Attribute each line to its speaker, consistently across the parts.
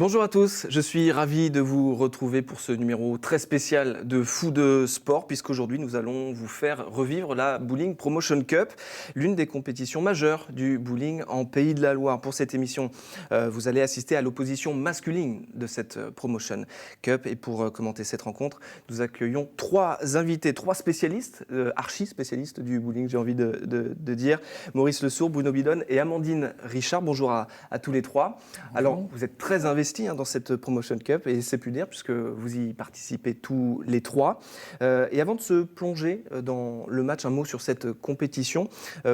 Speaker 1: Bonjour à tous, je suis ravi de vous retrouver pour ce numéro très spécial de Fou de Sport, puisqu'aujourd'hui nous allons vous faire revivre la Bowling Promotion Cup, l'une des compétitions majeures du bowling en Pays de la Loire. Pour cette émission, vous allez assister à l'opposition masculine de cette Promotion Cup. Et pour commenter cette rencontre, nous accueillons trois invités, trois spécialistes, archi-spécialistes du bowling, j'ai envie de dire. Maurice Lesourd, Bruno Bidon et Amandine Richard. Bonjour à tous les trois. Bonjour. Alors, vous êtes très investis dans cette Promotion Cup, et c'est plus dire puisque vous y participez tous les trois. Et avant de se plonger dans le match, un mot sur cette compétition,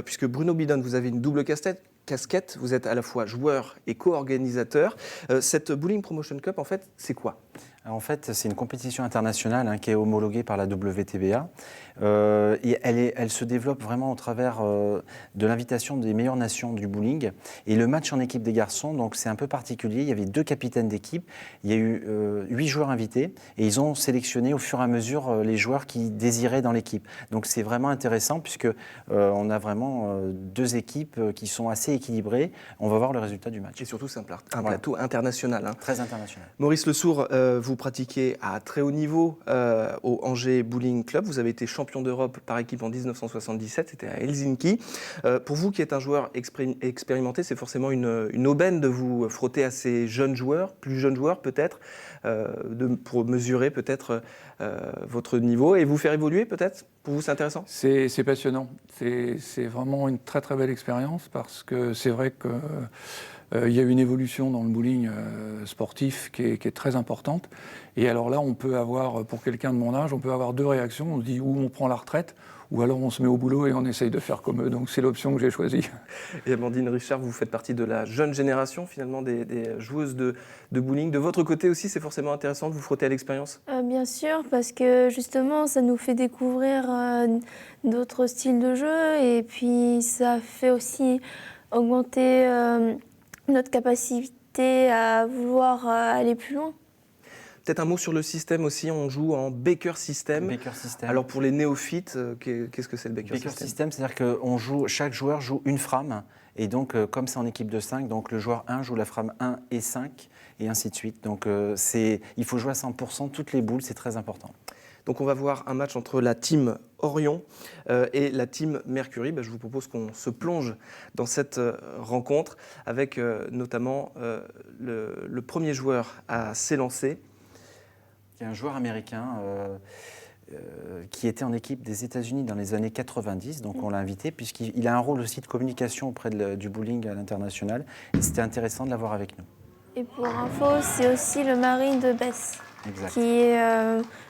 Speaker 1: puisque Bruno Bidon, vous avez une double casquette, vous êtes à la fois joueur et co-organisateur. Cette Bowling Promotion Cup, en fait, c'est quoi ?
Speaker 2: En fait, c'est une compétition internationale qui est homologuée par la WTBA. Et elle se développe vraiment au travers de l'invitation des meilleures nations du bowling. Et le match en équipe des garçons, donc c'est un peu particulier. Il y avait 2 capitaines d'équipe. Il y a eu 8 joueurs invités et ils ont sélectionné au fur et à mesure les joueurs qui désiraient dans l'équipe. Donc c'est vraiment intéressant puisque on a vraiment 2 équipes qui sont assez équilibrées. On va voir le résultat du match.
Speaker 1: Et surtout, c'est un plateau international.
Speaker 2: Très international.
Speaker 1: Maurice Lesourd, vous pratiquez à très haut niveau au Angers Bowling Club. Vous avez été champion d'Europe par équipe en 1977, c'était à Helsinki. Pour vous qui êtes un joueur expérimenté, c'est forcément une aubaine de vous frotter à ces jeunes joueurs, plus jeunes joueurs peut-être, pour mesurer peut-être votre niveau et vous faire évoluer peut-être. Pour vous, c'est intéressant ?
Speaker 3: C'est passionnant. C'est vraiment une très très belle expérience parce que c'est vrai que il y a une évolution dans le bowling sportif qui est très importante. Et alors là, on peut avoir, pour quelqu'un de mon âge, on peut avoir 2 réactions. On se dit ou on prend la retraite, ou alors on se met au boulot et on essaye de faire comme eux. Donc c'est l'option que j'ai choisie.
Speaker 1: Et Amandine Richard, vous faites partie de la jeune génération finalement des joueuses de bowling. De votre côté aussi, c'est forcément intéressant de vous frotter à l'expérience ?
Speaker 4: Bien sûr, parce que justement, ça nous fait découvrir d'autres styles de jeu et puis ça fait aussi augmenter notre capacité à vouloir aller plus loin.
Speaker 1: Peut-être un mot sur le système aussi, on joue en Baker System.
Speaker 2: Baker System.
Speaker 1: Alors pour les néophytes, qu'est-ce que c'est le Baker System ?
Speaker 2: C'est-à-dire que chaque joueur joue une frame, et donc comme c'est en équipe de 5, donc le joueur 1 joue la frame 1 et 5, et ainsi de suite. Donc il faut jouer à 100% toutes les boules, c'est très important.
Speaker 1: Donc on va voir un match entre la team Orion et la team Mercury. Je vous propose qu'on se plonge dans cette rencontre avec notamment le premier joueur à s'élancer.
Speaker 2: Il y a un joueur américain qui était en équipe des États-Unis dans les années 90, donc on l'a invité puisqu'il a un rôle aussi de communication auprès du bowling à l'international. Et c'était intéressant de l'avoir avec nous.
Speaker 4: Et pour info, c'est aussi le mari de Bess,
Speaker 2: exact.
Speaker 4: Qui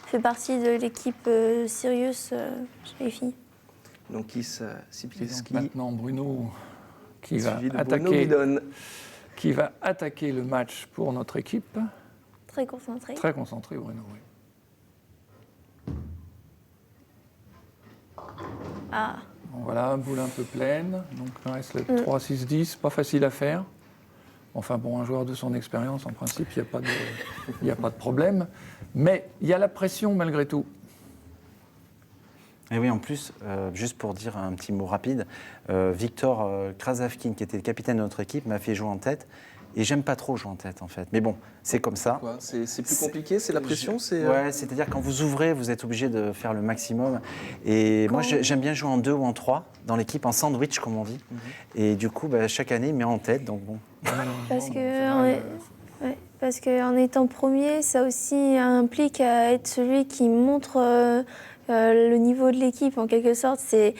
Speaker 4: fait partie de l'équipe Sirius chez les filles.
Speaker 1: Donc Kiss Sipielski.
Speaker 3: Maintenant Bruno qui va attaquer le match pour notre équipe.
Speaker 4: Très concentré.
Speaker 3: Très concentré, Bruno, oui.
Speaker 4: Ah.
Speaker 3: Bon, voilà, boule un peu pleine. Donc il reste le 3-6-10, pas facile à faire. Enfin bon, un joueur de son expérience, en principe, il n'y a pas de problème. Mais il y a la pression malgré tout.
Speaker 2: Et oui, en plus, juste pour dire un petit mot rapide, Victor Krasavkin, qui était le capitaine de notre équipe, m'a fait jouer en tête. Et j'aime pas trop jouer en tête, en fait. Mais bon, c'est comme ça.
Speaker 1: C'est plus compliqué, c'est la pression
Speaker 2: Ouais, c'est-à-dire quand vous ouvrez, vous êtes obligé de faire le maximum. Et moi, j'aime bien jouer en 2 ou en 3, dans l'équipe, en sandwich, comme on dit. Et du coup, chaque année, il me met en tête, donc bon.
Speaker 4: Parce qu'en étant premier, ça aussi implique à être celui qui montre le niveau de l'équipe, en quelque sorte. C'est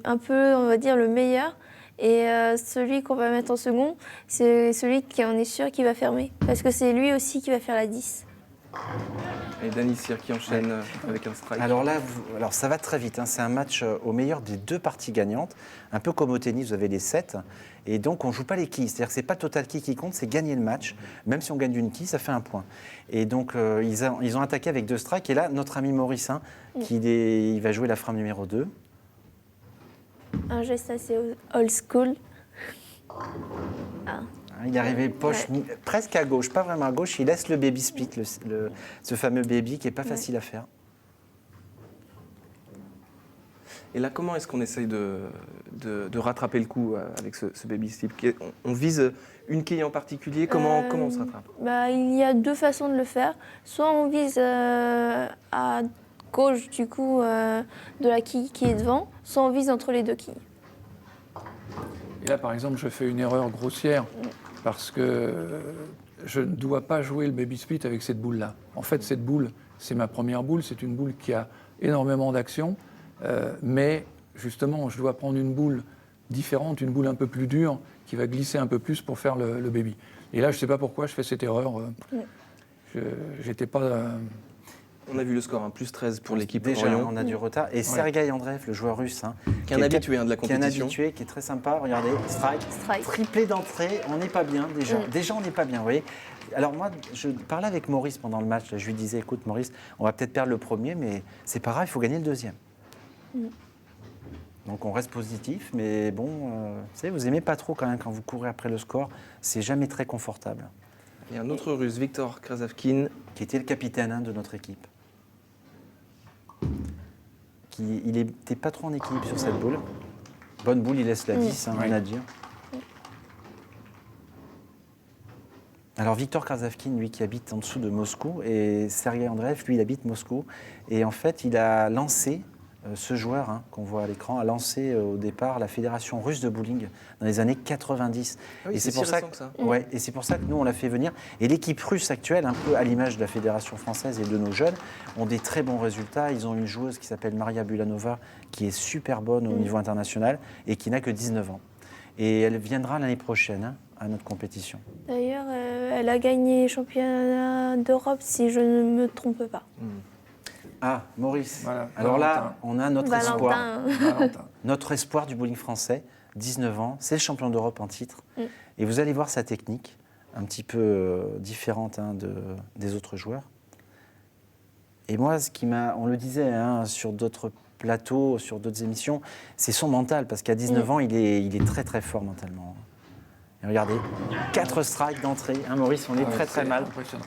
Speaker 4: un peu, on va dire, le meilleur. Et celui qu'on va mettre en second, c'est celui qui on est sûr qui va fermer. Parce que c'est lui aussi qui va faire la 10.
Speaker 1: Et Dany Cyr qui enchaîne avec un strike.
Speaker 2: Alors là, ça va très vite. C'est un match au meilleur des 2 parties gagnantes. Un peu comme au tennis, vous avez les 7. Et donc, on ne joue pas les quilles. C'est-à-dire que ce n'est pas le total kill qui compte, c'est gagner le match. Même si on gagne d'une quille, ça fait 1 point. Et donc, ils ont attaqué avec 2 strikes. Et là, notre ami Maurice, il va jouer la frame numéro 2.
Speaker 4: Un geste assez old school.
Speaker 2: Ah. Il est arrivé poche presque à gauche, pas vraiment à gauche. Il laisse le baby split, ce fameux baby qui n'est pas facile à faire.
Speaker 1: Et là, comment est-ce qu'on essaye de rattraper le coup avec ce baby slip? On vise une quille en particulier? Comment on se rattrape?
Speaker 4: Il y a deux façons de le faire. Soit on vise à gauche du coup de la quille qui est devant, soit on vise entre les deux quilles.
Speaker 3: Et là, par exemple, je fais une erreur grossière parce que je ne dois pas jouer le baby split avec cette boule-là. En fait, cette boule, c'est ma première boule. C'est une boule qui a énormément d'action. Mais justement, je dois prendre une boule différente, une boule un peu plus dure, qui va glisser un peu plus pour faire le baby. Et là, je ne sais pas pourquoi je fais cette erreur. J'étais pas...
Speaker 1: On a vu le score, plus 13 pour l'équipe
Speaker 2: Déjà,
Speaker 1: Orion.
Speaker 2: on a du retard. Et Sergueï Andreev, le joueur russe,
Speaker 1: qui est un habitué de la compétition.
Speaker 2: Qui est un habitué, qui est très sympa. Regardez, strike. Triplé d'entrée, on n'est pas bien déjà. Déjà, on n'est pas bien, vous voyez. Alors moi, je parlais avec Maurice pendant le match. Là, je lui disais, écoute Maurice, on va peut-être perdre le premier, mais c'est pas grave, il faut gagner le deuxième. Donc on reste positif, mais bon, vous savez, vous aimez pas trop quand même quand vous courez après le score. C'est jamais très confortable.
Speaker 1: Il y a un autre russe, Viktor Krasavkin,
Speaker 2: qui était le capitaine de notre équipe. Il n'était pas trop en équilibre sur cette boule. Bonne boule, il laisse la 10, rien à dire. Alors Viktor Krasavkin, lui qui habite en dessous de Moscou, et Sergueï Andreev, lui, il habite Moscou. Et en fait, il a lancé, ce joueur qu'on voit à l'écran, a lancé au départ la Fédération russe de bowling dans les années 90.
Speaker 1: Ah oui,
Speaker 2: et c'est pour ça que et c'est pour ça que nous, on l'a fait venir. Et l'équipe russe actuelle, un peu à l'image de la Fédération française et de nos jeunes, ont des très bons résultats. Ils ont une joueuse qui s'appelle Maria Bulanova, qui est super bonne au niveau international et qui n'a que 19 ans. Et elle viendra l'année prochaine à notre compétition.
Speaker 4: D'ailleurs, elle a gagné championnat d'Europe, si je ne me trompe pas.
Speaker 2: Ah, Maurice.
Speaker 3: Voilà,
Speaker 2: alors
Speaker 3: Valentin.
Speaker 2: là, on a notre
Speaker 4: Valentin.
Speaker 3: Valentin.
Speaker 2: Notre espoir du bowling français, 19 ans, c'est le champion d'Europe en titre. Et vous allez voir sa technique, un petit peu différente des autres joueurs. Et moi, on le disait sur d'autres plateaux, sur d'autres émissions, c'est son mental, parce qu'à 19 ans, il est très très fort mentalement. Et regardez, 4 strikes d'entrée. Maurice, on est très mal.
Speaker 3: Impressionnant.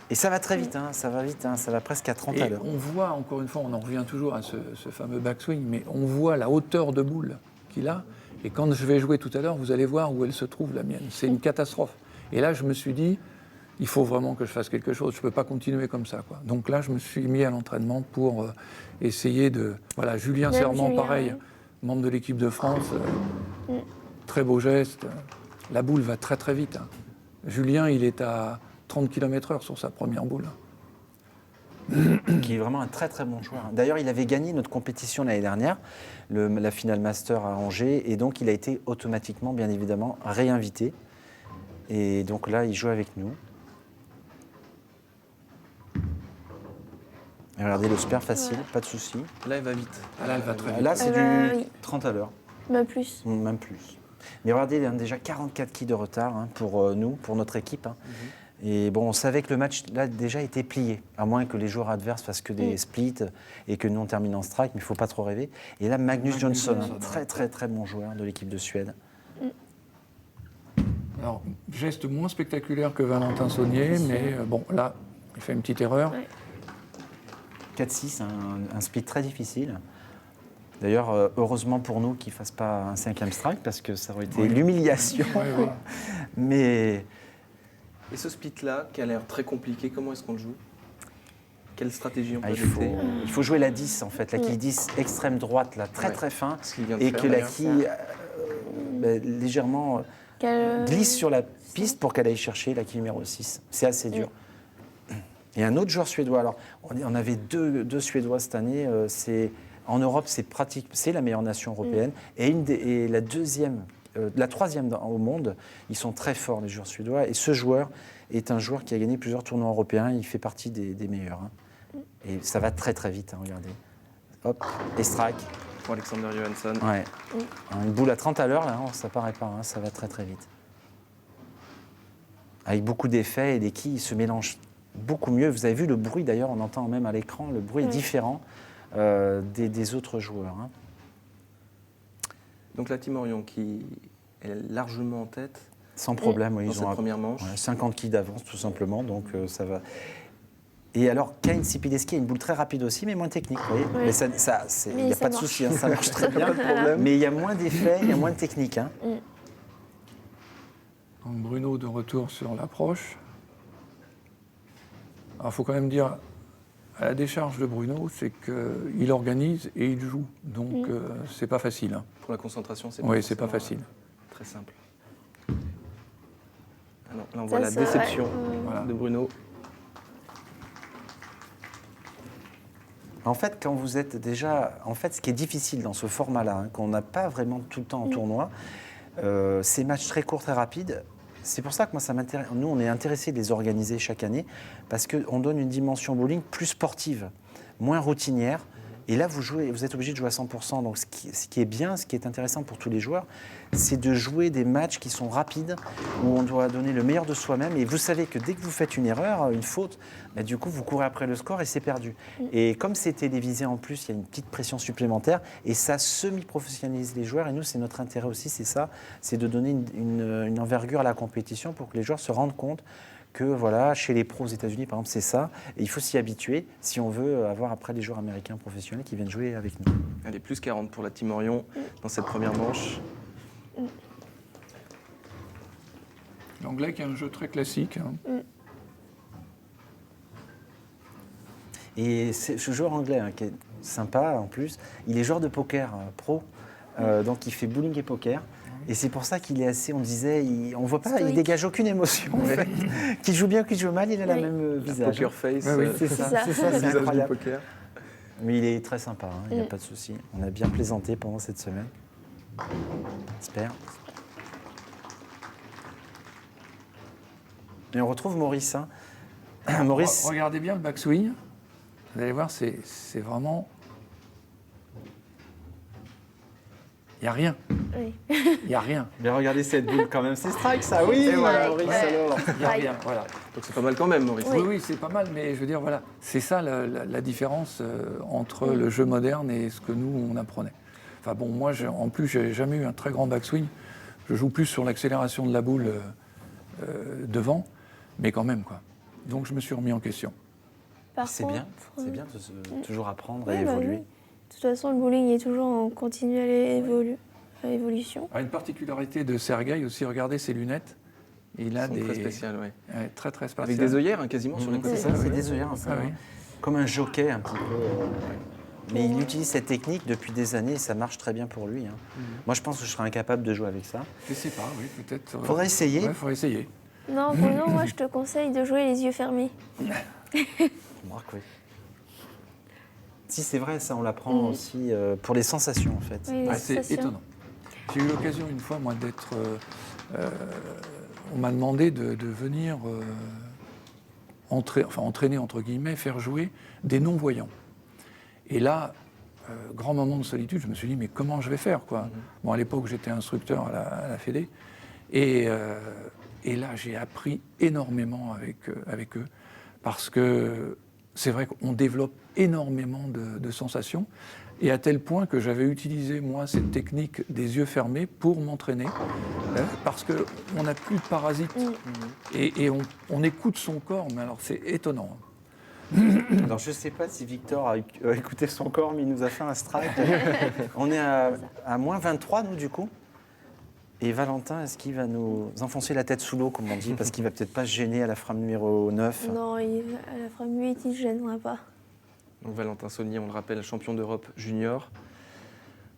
Speaker 2: Et ça va très vite, ça va vite, ça va presque à 30 à l'heure.
Speaker 3: On voit, encore une fois, on en revient toujours à ce fameux backswing, mais on voit la hauteur de boule qu'il a. Et quand je vais jouer tout à l'heure, vous allez voir où elle se trouve, la mienne. C'est une catastrophe. Et là, je me suis dit, il faut vraiment que je fasse quelque chose. Je ne peux pas continuer comme ça, quoi. Donc là, je me suis mis à l'entraînement pour essayer de... Voilà, Julien Serment, pareil, membre de l'équipe de France. Très beau geste. La boule va très très vite. Julien, il est à 30 km/h sur sa première boule.
Speaker 2: Qui est vraiment un très très bon joueur. D'ailleurs, il avait gagné notre compétition l'année dernière, la finale master à Angers, et donc il a été automatiquement, bien évidemment, réinvité. Et donc là, il joue avec nous. Et regardez, le super facile, pas de souci.
Speaker 1: Là, elle va vite.
Speaker 3: Là, elle va très vite.
Speaker 2: Là, c'est du
Speaker 4: oui.
Speaker 2: 30 à l'heure.
Speaker 4: Même plus.
Speaker 2: Même plus. Mais regardez, il y a déjà 44 quilles de retard pour nous, pour notre équipe. Et bon, on savait que le match, là, déjà était plié, à moins que les joueurs adverses fassent que des splits et que nous, on termine en strike, mais il ne faut pas trop rêver. Et là, Magnus Johnson, très très très bon joueur de l'équipe de Suède.
Speaker 3: Alors, geste moins spectaculaire que Valentin Saunier, mais bon, là, il fait une petite erreur.
Speaker 2: 4-6, un split très difficile. D'ailleurs, heureusement pour nous qu'il ne fasse pas un 5e strike, parce que ça aurait été l'humiliation.
Speaker 3: Oui.
Speaker 2: Mais...
Speaker 1: Et ce split-là, qui a l'air très compliqué, comment est-ce qu'on le joue? Quelle stratégie on peut
Speaker 2: il faut jouer la 10, en fait, la quille 10 extrême droite, là, très très fin, et que la quille légèrement glisse sur la piste pour qu'elle aille chercher la quille numéro 6. C'est assez dur. Et un autre joueur suédois, alors on avait deux Suédois cette année, en Europe c'est la meilleure nation européenne, et la troisième au monde, ils sont très forts les joueurs suédois, et ce joueur est un joueur qui a gagné plusieurs tournois européens, il fait partie des meilleurs. Et ça va très très vite, regardez. Hop, et strike.
Speaker 1: Pour Alexander Johansson.
Speaker 2: Ouais. Une boule à 30 à l'heure, là, ça paraît pas, ça va très très vite. Avec beaucoup d'effets et des quilles se mélangent beaucoup mieux. Vous avez vu le bruit d'ailleurs, on entend même à l'écran, le bruit est différent des autres joueurs.
Speaker 1: Donc la Team Orion qui est largement en tête.
Speaker 2: Sans problème,
Speaker 1: dans
Speaker 2: ils
Speaker 1: cette
Speaker 2: ont
Speaker 1: première manche.
Speaker 2: 50 quilles d'avance tout simplement, donc ça va. Et alors, Cain Sipileski a une boule très rapide aussi, mais moins technique. Vous voyez,
Speaker 4: Oui.
Speaker 2: mais il n'y a
Speaker 4: ça
Speaker 2: pas de
Speaker 4: marche.
Speaker 2: souci, hein, ça marche très bien.
Speaker 1: problème.
Speaker 2: Mais il y a moins d'effets, il y a moins de technique. Hein.
Speaker 3: Donc Bruno de retour sur l'approche. Alors il faut quand même dire, à la décharge de Bruno, c'est qu'il organise et il joue. Donc c'est pas facile. Hein.
Speaker 1: Pour la concentration, c'est
Speaker 3: Oui, c'est pas
Speaker 1: forcément,
Speaker 3: facile.
Speaker 1: Très simple. Alors, là, on
Speaker 4: Ça,
Speaker 1: voit la
Speaker 4: c'est
Speaker 1: déception
Speaker 4: vrai.
Speaker 3: Voilà.
Speaker 1: de Bruno.
Speaker 2: En fait, quand vous êtes déjà... En fait, ce qui est difficile dans ce format-là, hein, qu'on n'a pas vraiment tout le temps en tournoi, ces matchs très courts, très rapides, c'est pour ça que moi, ça m'intéresse. Nous, on est intéressés de les organiser chaque année parce qu'on donne une dimension bowling plus sportive, moins routinière. Et là, vous êtes obligé de jouer à 100%. Donc, ce qui est bien, ce qui est intéressant pour tous les joueurs, c'est de jouer des matchs qui sont rapides, où on doit donner le meilleur de soi-même. Et vous savez que dès que vous faites une erreur, une faute, bah, du coup, vous courez après le score et c'est perdu. Et comme c'est télévisé en plus, il y a une petite pression supplémentaire et ça semi-professionnalise les joueurs. Et nous, c'est notre intérêt aussi, c'est ça, c'est de donner une envergure à la compétition pour que les joueurs se rendent compte que voilà, chez les pros aux États-Unis, par exemple, c'est ça. Et il faut s'y habituer si on veut avoir après les joueurs américains professionnels qui viennent jouer avec nous.
Speaker 1: Allez, plus 40 pour la Team Orion dans cette première manche.
Speaker 3: L'anglais qui a un jeu très classique. Hein.
Speaker 2: Et ce joueur anglais qui est sympa en plus, il est joueur de poker pro, donc il fait bowling et poker. Et c'est pour ça qu'il est assez, on disait, on voit pas,
Speaker 4: Stoïque.
Speaker 2: il dégage aucune émotion. En fait. Qu'il joue bien ou qu'il joue mal, il a la
Speaker 4: Oui.
Speaker 2: même
Speaker 1: La
Speaker 2: visage.
Speaker 1: poker face,
Speaker 2: Oui, c'est ça,
Speaker 4: ça.
Speaker 2: c'est ça, c'est
Speaker 1: visage du
Speaker 2: incroyable.
Speaker 1: poker.
Speaker 2: Mais il est très sympa, hein, il n'y a pas de souci. On a bien plaisanté pendant cette semaine. J'espère. Et on retrouve Maurice. Hein. Maurice,
Speaker 3: Regardez bien le backswing. Vous allez voir, c'est vraiment... Il n'y a rien.
Speaker 4: Oui.
Speaker 3: Il n'y a rien.
Speaker 2: bien regardez cette boule quand même, c'est strike ça, oui.
Speaker 1: Et voilà,
Speaker 2: Maurice,
Speaker 4: ouais.
Speaker 2: alors.
Speaker 3: Il n'y a rien, voilà.
Speaker 1: Donc c'est pas mal quand même, Maurice.
Speaker 3: Oui, oui, c'est pas mal, mais je veux dire, voilà, c'est ça la différence entre le jeu moderne et ce que nous, on apprenait. Enfin bon, moi, en plus, j'ai jamais eu un très grand backswing. Je joue plus sur l'accélération de la boule devant, mais quand même, quoi. Donc, je me suis remis en question.
Speaker 4: Par
Speaker 2: C'est
Speaker 4: contre,
Speaker 2: bien de toujours apprendre
Speaker 4: oui,
Speaker 2: et
Speaker 4: bah
Speaker 2: évoluer.
Speaker 4: oui. De toute façon, le bowling est toujours en continuelle évolution.
Speaker 3: Alors, une particularité de Sergueï aussi, regardez ses lunettes. Il a
Speaker 1: Elles sont
Speaker 3: des...
Speaker 1: très spéciales, ouais.
Speaker 3: Très, très spéciales.
Speaker 1: Avec des œillères hein, quasiment sur les côtés.
Speaker 2: C'est ça, c'est des œillères, ça,
Speaker 3: Ah oui.
Speaker 2: comme un jockey un petit peu. Mais il utilise cette technique depuis des années et ça marche très bien pour lui. Hein. Moi, je pense que je serais incapable de jouer avec ça.
Speaker 3: Je sais pas, oui, peut-être.
Speaker 2: Faudrait essayer.
Speaker 3: Ouais, faudrait essayer.
Speaker 4: Non, Bruno, moi, je te conseille de jouer les yeux fermés.
Speaker 2: Remarque, oui. Si c'est vrai, ça on l'apprend aussi pour les sensations en fait.
Speaker 4: Oui, les
Speaker 3: Ah, c'est
Speaker 4: sensations.
Speaker 3: étonnant. J'ai eu l'occasion une fois, moi, d'être... on m'a demandé de venir entraîner, entre guillemets, faire jouer des non-voyants. Et là, grand moment de solitude, je me suis dit, mais comment je vais faire, quoi. Bon, à l'époque, j'étais instructeur à la Fédé. Et là, j'ai appris énormément avec eux. Parce que c'est vrai qu'on développe énormément de sensations. Et à tel point que j'avais utilisé, moi, cette technique des yeux fermés pour m'entraîner. Parce qu'on n'a plus de parasites. Et on écoute son corps, mais alors c'est étonnant.
Speaker 2: Alors je ne sais pas si Victor a écouté son corps, mais il nous a fait un strike. On est à moins 23 nous du coup. Et Valentin, est-ce qu'il va nous enfoncer la tête sous l'eau, comme on dit, parce qu'il va peut-être pas se gêner à la frame numéro 9.
Speaker 4: Non, à la frame 8, il ne gênera pas.
Speaker 1: Donc Valentin Saunier, on le rappelle, champion d'Europe junior,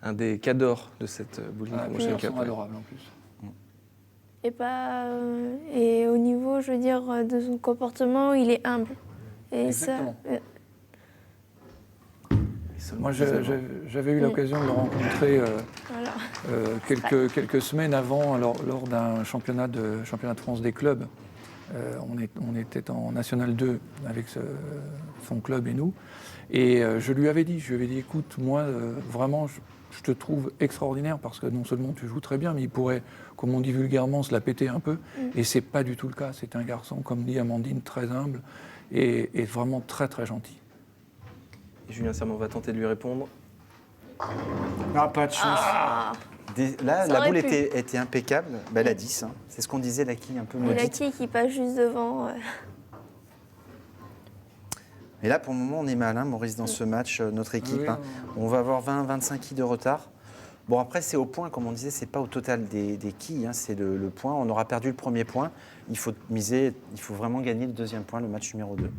Speaker 1: un des cadors de cette bowling promotion
Speaker 3: Ils
Speaker 1: cup.
Speaker 3: sont adorables en plus.
Speaker 4: Et au niveau, je veux dire, de son comportement, il est humble. Et
Speaker 3: Exactement.
Speaker 4: ça,
Speaker 3: Moi, j'avais eu l'occasion de le rencontrer
Speaker 4: voilà.
Speaker 3: quelques semaines avant, lors d'un championnat de France des clubs. On était en National 2 avec son club et nous. Et je lui avais dit, écoute, moi, vraiment, je te trouve extraordinaire parce que non seulement tu joues très bien, mais il pourrait, comme on dit vulgairement, se la péter un peu. Et c'est pas du tout le cas. C'est un garçon, comme dit Amandine, très humble et vraiment très, très gentil.
Speaker 1: Et Julien Serment va tenter de lui répondre.
Speaker 2: Ah, pas de chance.
Speaker 4: Ah,
Speaker 2: Là,
Speaker 4: Ça
Speaker 2: la
Speaker 4: aurait
Speaker 2: boule
Speaker 4: pu.
Speaker 2: était impeccable. Ben, elle a 10. Hein. C'est ce qu'on disait, la quille un peu
Speaker 4: et la
Speaker 2: maudite.
Speaker 4: quille qui passe juste devant.
Speaker 2: Et là, pour le moment, on est mal, hein, Maurice, dans ce match, notre équipe.
Speaker 3: Oui,
Speaker 2: hein. On va avoir 20-25 quilles de retard. Bon, après, c'est au point, comme on disait, c'est pas au total des quilles, hein, c'est le point. On aura perdu le premier point. Il faut miser, il faut vraiment gagner le deuxième point, le match numéro 2.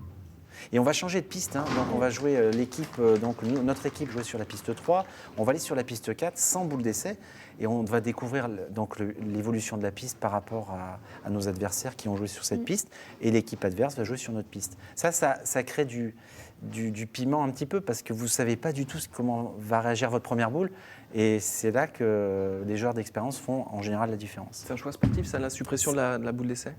Speaker 2: Et on va changer de piste, hein. Donc on va jouer l'équipe, donc notre équipe jouer sur la piste 3, on va aller sur la piste 4 sans boule d'essai et on va découvrir donc l'évolution de la piste par rapport à nos adversaires qui ont joué sur cette piste et l'équipe adverse va jouer sur notre piste. Ça crée du piment un petit peu parce que vous ne savez pas du tout comment va réagir votre première boule et c'est là que les joueurs d'expérience font en général la différence.
Speaker 1: C'est un choix sportif, ça, la suppression de la boule d'essai?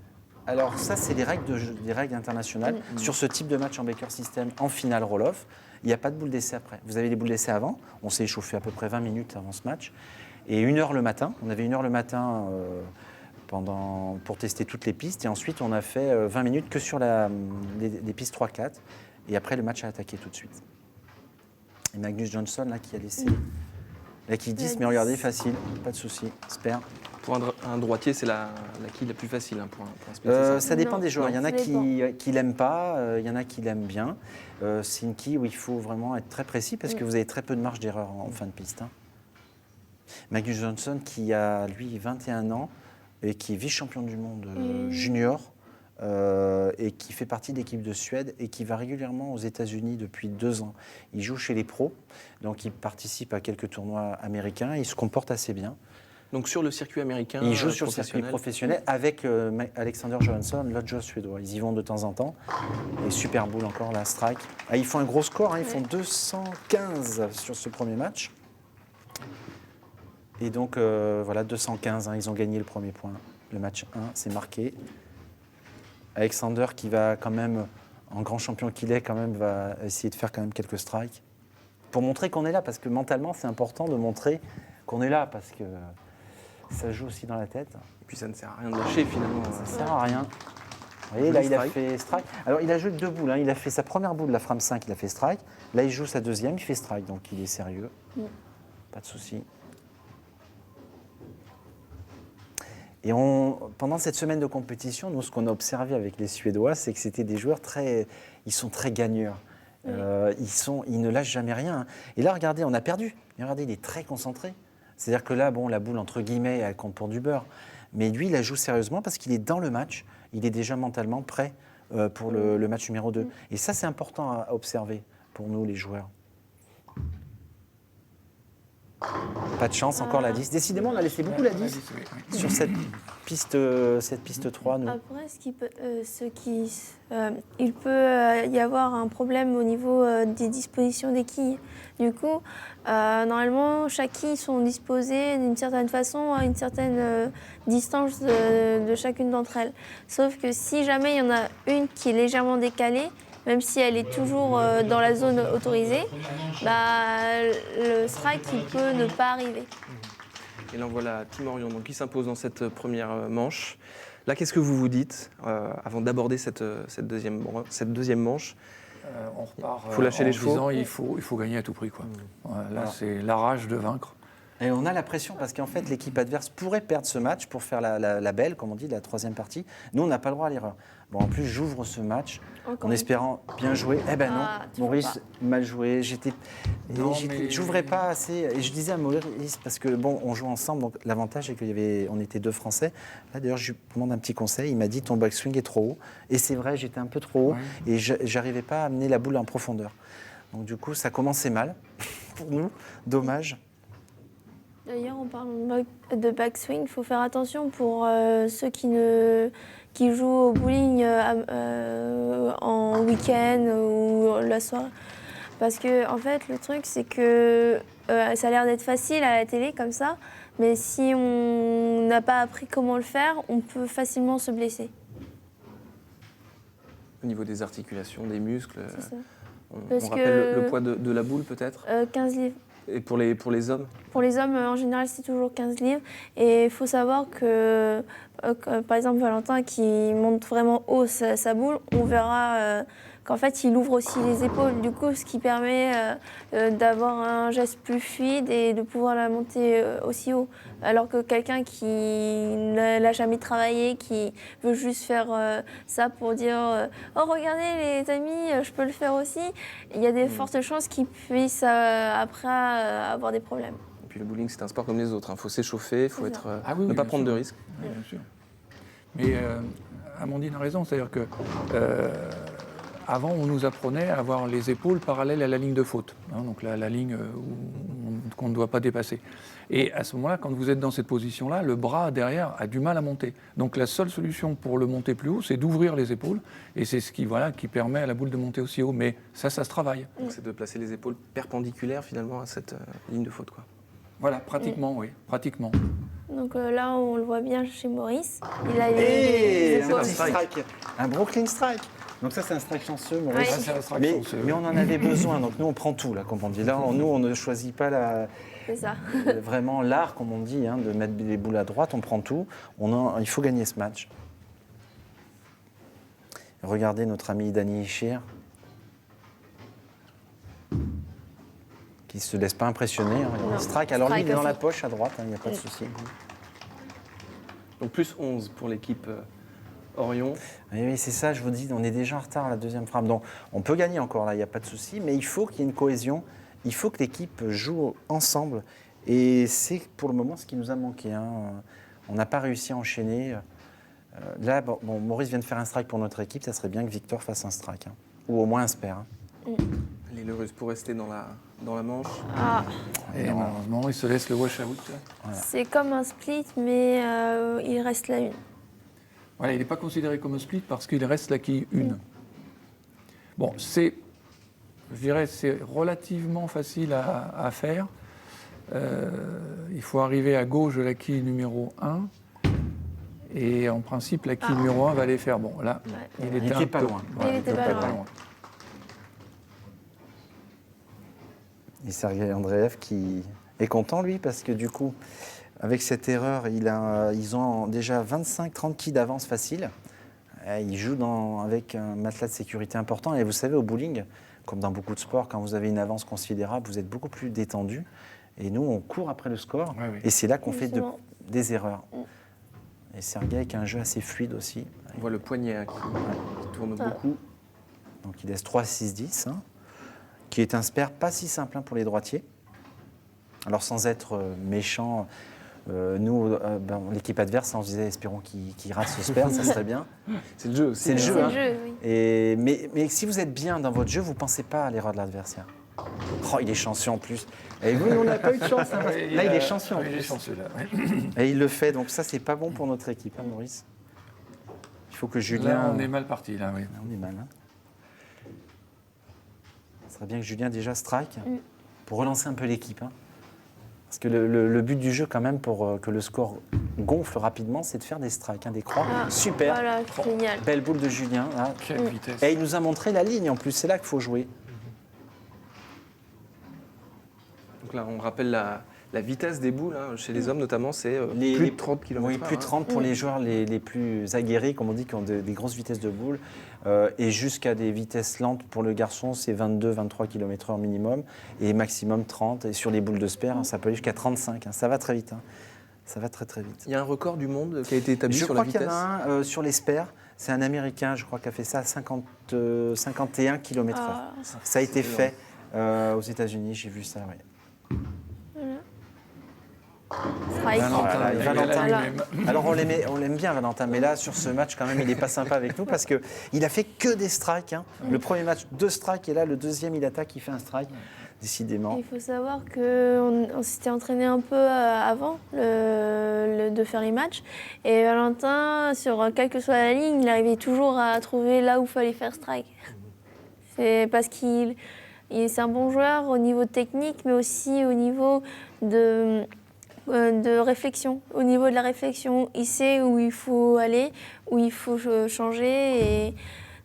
Speaker 2: Alors ça, c'est des règles internationales. Sur ce type de match en Baker System, en finale roll-off, il n'y a pas de boule d'essai après. Vous avez les boules d'essai avant. On s'est échauffé à peu près 20 minutes avant ce match. Et 1 heure le matin. On avait 1 heure le matin pour tester toutes les pistes. Et ensuite, on a fait 20 minutes que sur les pistes 3-4. Et après, le match a attaqué tout de suite. Et Magnus Johnson, là, qui a laissé... Là, qui 10, mais regardez, facile, pas de souci, spare.
Speaker 1: Pour un droitier, c'est la quille la plus facile hein, pour un split.
Speaker 2: Ça dépend des joueurs.
Speaker 4: Non,
Speaker 2: Il y en a
Speaker 4: ça
Speaker 2: qui l'aiment pas, il y en a qui l'aiment bien. C'est une quille où il faut vraiment être très précis parce que vous avez très peu de marge d'erreur en fin de piste. Hein. Magnus Johnson qui a, lui, 21 ans et qui est vice-champion du monde junior et qui fait partie de l'équipe de Suède et qui va régulièrement aux États-Unis depuis 2 ans. Il joue chez les pros, donc il participe à quelques tournois américains. Il se comporte assez bien.
Speaker 1: Donc sur le circuit américain,
Speaker 2: il joue sur le circuit professionnel avec Alexander Johansson, l'autre joueur suédois. Ils y vont de temps en temps. Et super boule encore, la strike. Ah, ils font un gros score, hein, ils font 215 sur ce premier match. Et donc voilà, 215, hein, ils ont gagné le premier point. Le match 1, c'est marqué. Alexander qui va quand même, en grand champion qu'il est, quand même, va essayer de faire quand même quelques strikes. Pour montrer qu'on est là, parce que mentalement, c'est important de montrer qu'on est là, parce que ça joue aussi dans la tête.
Speaker 1: Et puis ça ne sert à rien de lâcher finalement.
Speaker 2: Ça ne sert à rien. Vous voyez, là, il a fait strike. Alors, il a joué que 2 boules. Hein. Il a fait sa première boule, la frame 5, il a fait strike. Là, il joue sa deuxième, il fait strike. Donc, il est sérieux. Pas de souci. Et pendant cette semaine de compétition, nous, ce qu'on a observé avec les Suédois, c'est que c'était des joueurs ils sont très gagneurs. Ils ne lâchent jamais rien. Et là, regardez, on a perdu. Mais regardez, il est très concentré. C'est-à-dire que là, bon, la boule, entre guillemets, elle compte pour du beurre. Mais lui, il la joue sérieusement parce qu'il est dans le match. Il est déjà mentalement prêt pour le match numéro 2. Et ça, c'est important à observer pour nous, les joueurs. Pas de chance, encore la 10. Décidément, on a laissé beaucoup la 10 sur cette piste 3. Nous.
Speaker 4: Après, il peut y avoir un problème au niveau des dispositions des quilles. Du coup, normalement, chaque quille sont disposées d'une certaine façon à une certaine distance de chacune d'entre elles. Sauf que si jamais il y en a une qui est légèrement décalée, même si elle est toujours dans la zone autorisée, le strike il peut ne pas arriver.
Speaker 1: Et là, voilà Tim Orion donc, qui s'impose dans cette première manche. Là, qu'est-ce que vous vous dites avant d'aborder cette deuxième manche?
Speaker 3: On repart
Speaker 1: faut lâcher les chevaux.
Speaker 3: disant il faut gagner à tout prix. Quoi. Là, c'est la rage de vaincre.
Speaker 2: Et on a la pression parce qu'en fait, l'équipe adverse pourrait perdre ce match pour faire la belle, comme on dit, la troisième partie. Nous, on n'a pas le droit à l'erreur. Bon, en plus, j'ouvre ce match en espérant bien jouer. Eh ben non, Maurice, mal joué. J'ouvrais pas assez. Et je disais à Maurice, parce que bon, on joue ensemble, donc l'avantage c'est qu'on était 2 Français. Là, d'ailleurs, je lui demande un petit conseil. Il m'a dit ton backswing est trop haut. Et c'est vrai, j'étais un peu trop haut et j'arrivais pas à amener la boule en profondeur. Donc du coup, ça commençait mal pour nous. Dommage.
Speaker 4: D'ailleurs, en parlant de backswing, il faut faire attention pour ceux qui jouent au bowling en week-end ou la soirée. Parce que, en fait, le truc, c'est que ça a l'air d'être facile à la télé comme ça, mais si on n'a pas appris comment le faire, on peut facilement se blesser.
Speaker 1: Au niveau des articulations, des muscles,
Speaker 4: on
Speaker 1: rappelle le poids de la boule peut-être
Speaker 4: 15 livres.
Speaker 1: Et pour les hommes?
Speaker 4: Pour les hommes, en général, c'est toujours 15 livres. Et il faut savoir que, par exemple, Valentin qui monte vraiment haut sa boule, on verra qu'en fait, il ouvre aussi les épaules, du coup, ce qui permet d'avoir un geste plus fluide et de pouvoir la monter aussi haut. Alors que quelqu'un qui ne l'a jamais travaillé, qui veut juste faire ça pour dire oh, regardez les amis, je peux le faire aussi, il y a des fortes chances qu'il puisse après avoir des problèmes.
Speaker 1: Et puis le bowling, c'est un sport comme les autres. Il faut s'échauffer, il faut
Speaker 4: C'est ça.
Speaker 1: être,
Speaker 3: Oui,
Speaker 1: ne pas
Speaker 3: bien
Speaker 1: prendre
Speaker 3: sûr.
Speaker 1: de risques.
Speaker 3: Oui, bien sûr. Mais Amandine a raison, c'est-à-dire que avant, on nous apprenait à avoir les épaules parallèles à la ligne de faute, hein, donc la ligne qu'on ne doit pas dépasser. Et à ce moment-là, quand vous êtes dans cette position-là, le bras derrière a du mal à monter. Donc la seule solution pour le monter plus haut, c'est d'ouvrir les épaules, et c'est ce qui permet à la boule de monter aussi haut. Mais ça se travaille.
Speaker 1: Donc c'est de placer les épaules perpendiculaires finalement à cette ligne de faute, quoi.
Speaker 3: Voilà, pratiquement, oui, pratiquement.
Speaker 4: Donc là, on le voit bien chez Maurice. Il a
Speaker 2: Et
Speaker 4: les
Speaker 2: un
Speaker 4: épaules.
Speaker 2: petit strike, un Brooklyn strike. Donc ça, c'est un strike chanceux, Maurice.
Speaker 4: Ouais.
Speaker 3: Ça, c'est la strike
Speaker 2: Mais,
Speaker 3: chanceuse.
Speaker 2: mais on en avait besoin, donc nous on prend tout là, comme on dit. Là, nous on ne choisit pas
Speaker 4: C'est ça.
Speaker 2: vraiment l'art, comme on dit, hein, de mettre les boules à droite, on prend tout. Il faut gagner ce match. Regardez notre ami Dany Ishir, qui ne se laisse pas impressionner. Hein.
Speaker 4: Non.
Speaker 2: Strike, alors lui
Speaker 4: Strike
Speaker 2: il est dans la
Speaker 4: aussi.
Speaker 2: poche à droite, il n'y a pas de souci.
Speaker 1: Donc plus 11 pour l'équipe Orion.
Speaker 2: Oui, c'est ça, je vous dis, on est déjà en retard à la deuxième frappe. Donc on peut gagner encore là, il n'y a pas de souci, mais il faut qu'il y ait une cohésion, il faut que l'équipe joue ensemble. Et c'est pour le moment ce qui nous a manqué. Hein. On n'a pas réussi à enchaîner. Là, bon, Maurice vient de faire un strike pour notre équipe, ça serait bien que Victor fasse un strike, hein. Ou au moins un spare. Hein.
Speaker 1: Les Russes pour rester dans la manche.
Speaker 4: Ah,
Speaker 3: Et malheureusement, il se laisse le wash-out.
Speaker 4: c'est comme un split, mais il reste la une.
Speaker 3: Voilà, il n'est pas considéré comme un split parce qu'il reste la quille 1. Bon, je dirais, c'est relativement facile à faire. Il faut arriver à gauche de la quille numéro 1. Et en principe, la quille numéro 1 va les faire. Bon, là,
Speaker 4: Ouais.
Speaker 3: il était
Speaker 2: était
Speaker 3: un
Speaker 2: pas
Speaker 3: peu
Speaker 2: loin.
Speaker 4: Il était pas loin.
Speaker 2: Et Sergei Andreev qui est content, lui, parce que du coup, avec cette erreur, ils ont déjà 25-30 quilles d'avance facile. Ils jouent avec un matelas de sécurité important. Et vous savez, au bowling, comme dans beaucoup de sports, quand vous avez une avance considérable, vous êtes beaucoup plus détendu. Et nous, on court après le score.
Speaker 3: Ouais, oui.
Speaker 2: Et c'est là qu'on fait
Speaker 4: Justement.
Speaker 2: des erreurs. Et Sergei, avec un jeu assez fluide aussi.
Speaker 1: On voit le poignet hein, qui tourne
Speaker 4: Ah.
Speaker 1: beaucoup.
Speaker 2: Donc il laisse 3-6-10, hein, qui est un spare pas si simple hein, pour les droitiers. Alors sans être méchant, nous, l'équipe adverse, on se disait espérons qu'il rate ce spare, ça serait bien.
Speaker 1: C'est le jeu aussi.
Speaker 2: C'est le jeu,
Speaker 4: C'est
Speaker 2: hein.
Speaker 4: le jeu, oui.
Speaker 2: Et, mais si vous êtes bien dans votre jeu, vous ne pensez pas à l'erreur de l'adversaire. Oh, il est chanceux en plus. Et vous, on n'a pas eu de chance. Hein, parce que là, il est chanceux en
Speaker 3: Il est
Speaker 2: plus.
Speaker 3: chanceux, là.
Speaker 2: Et il le fait, donc ça, c'est pas bon pour notre équipe, hein, Maurice. Il faut que Julien...
Speaker 3: Là, on est mal parti, là, oui.
Speaker 2: On est mal. Hein. Ce serait bien que Julien déjà strike pour relancer un peu l'équipe. Hein. Parce que le but du jeu, quand même, pour que le score gonfle rapidement, c'est de faire des strikes, hein, des croix.
Speaker 4: Ah,
Speaker 2: Super.
Speaker 4: Voilà, génial.
Speaker 2: Belle boule de Julien. Là.
Speaker 3: Quelle vitesse.
Speaker 2: Et il nous a montré la ligne en plus, c'est là qu'il faut jouer.
Speaker 1: Donc là, on rappelle la vitesse des boules, hein, chez les hommes notamment, c'est
Speaker 2: Les-
Speaker 1: plus
Speaker 2: les-
Speaker 1: de 30 km/h.
Speaker 2: Oui, plus de 30 pour les joueurs les plus aguerris, comme on dit, qui ont des grosses vitesses de boule. Et jusqu'à des vitesses lentes pour le garçon, c'est 22-23 km/h minimum. Et maximum 30. Et sur les boules de spare, hein, ça peut aller jusqu'à 35. Hein. Ça va très vite. Hein. Ça va très très vite.
Speaker 1: Il y a un record du monde qui a été établi
Speaker 2: Je
Speaker 1: sur la
Speaker 2: crois qu'il y
Speaker 1: vitesse.
Speaker 2: en a un sur les spares. C'est un Américain, je crois, qui a fait ça à 51 km/h.
Speaker 4: Ah,
Speaker 2: Ça a été
Speaker 1: c'est
Speaker 2: fait aux États-Unis, j'ai vu ça, oui.
Speaker 4: strike.
Speaker 2: Voilà, et
Speaker 3: il
Speaker 2: Valentin.
Speaker 3: a la lui-même.
Speaker 2: Alors on l'aime bien Valentin, mais là sur ce match quand même il n'est pas sympa avec nous parce qu'il a fait que des strikes. Hein. Le premier match 2 strikes et là le deuxième il attaque, il fait un strike. Décidément.
Speaker 4: Il faut savoir qu'on s'était entraîné un peu avant de faire les matchs. Et Valentin, sur quelle que soit la ligne, il arrivait toujours à trouver là où il fallait faire strike. C'est parce c'est un bon joueur au niveau technique, mais aussi au niveau de réflexion. Au niveau de la réflexion, il sait où il faut aller, où il faut changer.